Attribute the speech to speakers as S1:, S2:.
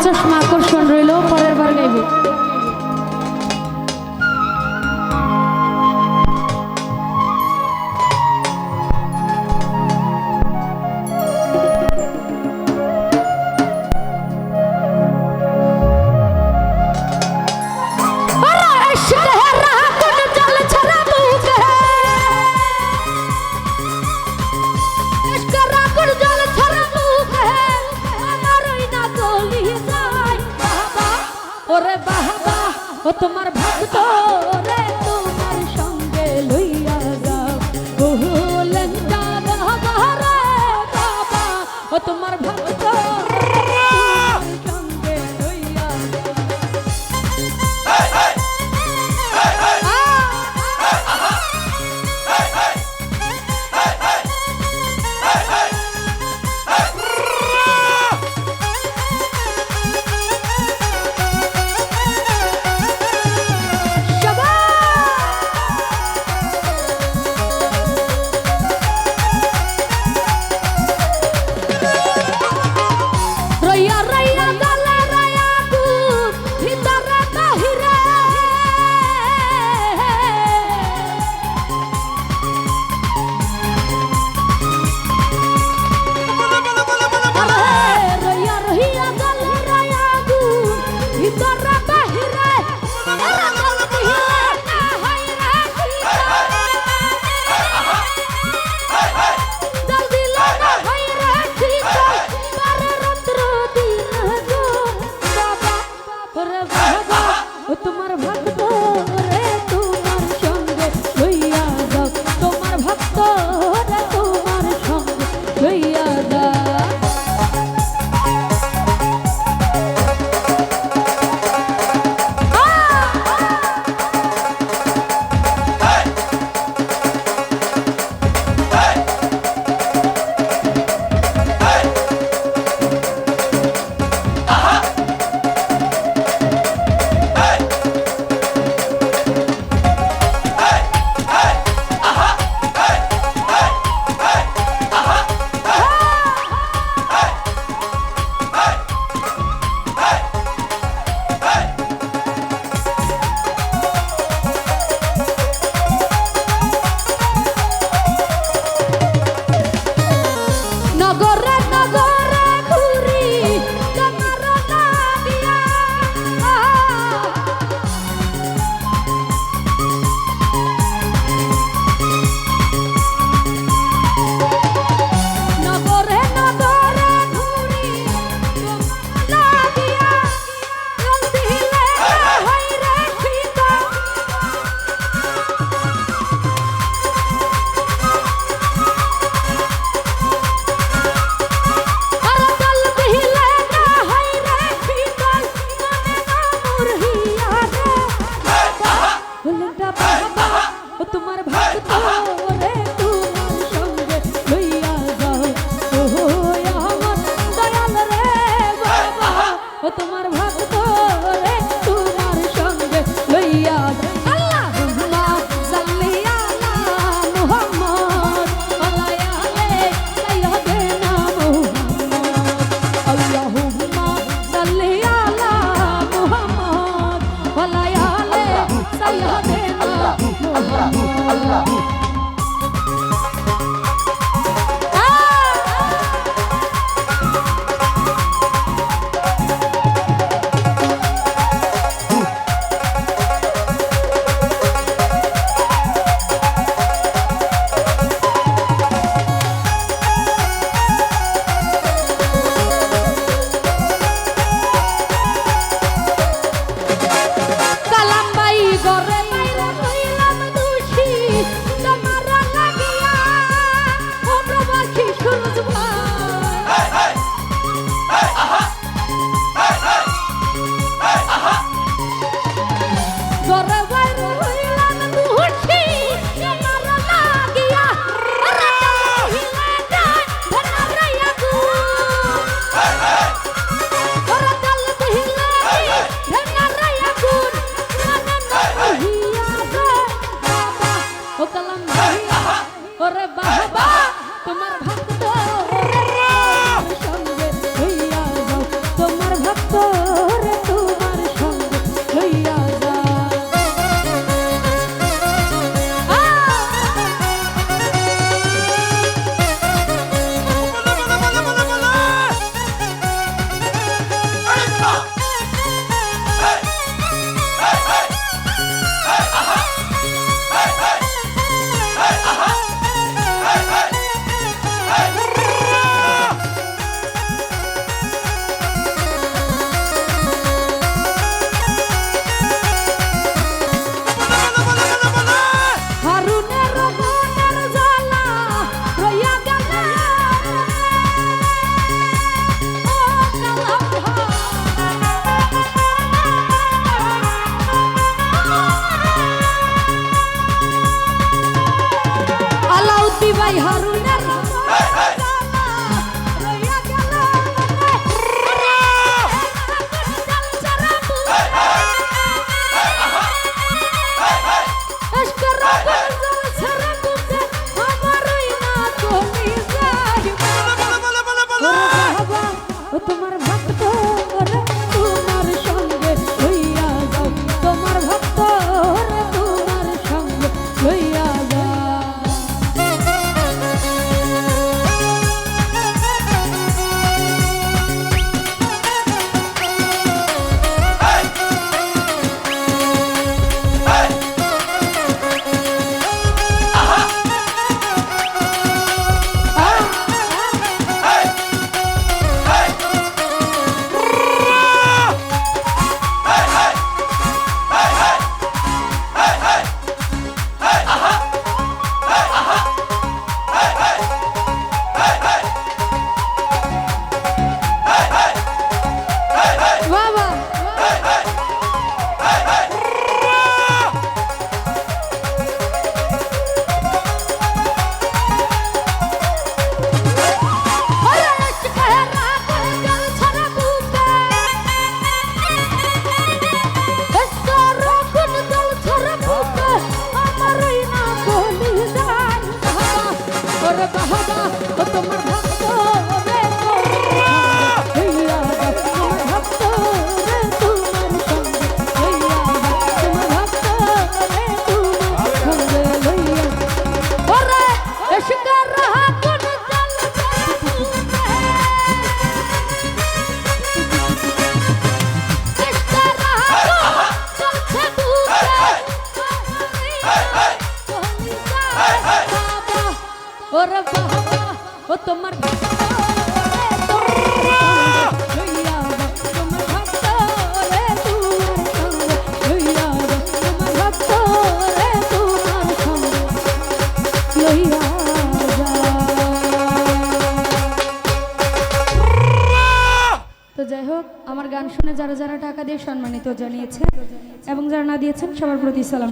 S1: চশমা আকর্ষণ রইল, পরের বার গাইবে। ওরে বাবা ও তোমার ভক্ত রে তোমার সঙ্গে লইয়া যাও বলেন বাবা রে বাবা ও তোমার ভক্ত সঙ্গে লইয়া তোমার ভক্ত রে তোমার সঙ্গে লইয়া যাও তোমার ভক্ত রে তোমার সঙ্গে লইয়া যাও তোমার ভক্ত রে তোমার সঙ্গে লইয়া যাও ও আমার দয়াল রে বাবা ও তোমার ভক্ত রে তোমার সঙ্গে লইয়া যাও আল্লাহুম্মা সাল্লি আলা মুহাম্মদ ওয়া আলা সাইয়্যিদিনা মুহাম্মদ আল্লাহুম্মা সাল্লি আলা মুহাম্মদ ওয়া আলা সাইয়্যিদিনা Allah
S2: ভাই হারুনের তোমার ভক্ত তোমার সঙ্গে লইয়া যাও তোমার ভক্ত তোমার সঙ্গে লইয়া যাও ওরে বাবা ও তোমার ভক্ত লইয়া তোমার ভক্ত রে তোমার লইয়া তোমার ভক্ত রে তোমার লইয়া তো যাই হোক আমার গান শুনে যারা যারা টাকা দিয়ে সম্মানিত জানিয়েছে এবং যারা না দিয়েছেন সবার প্রতি সালাম।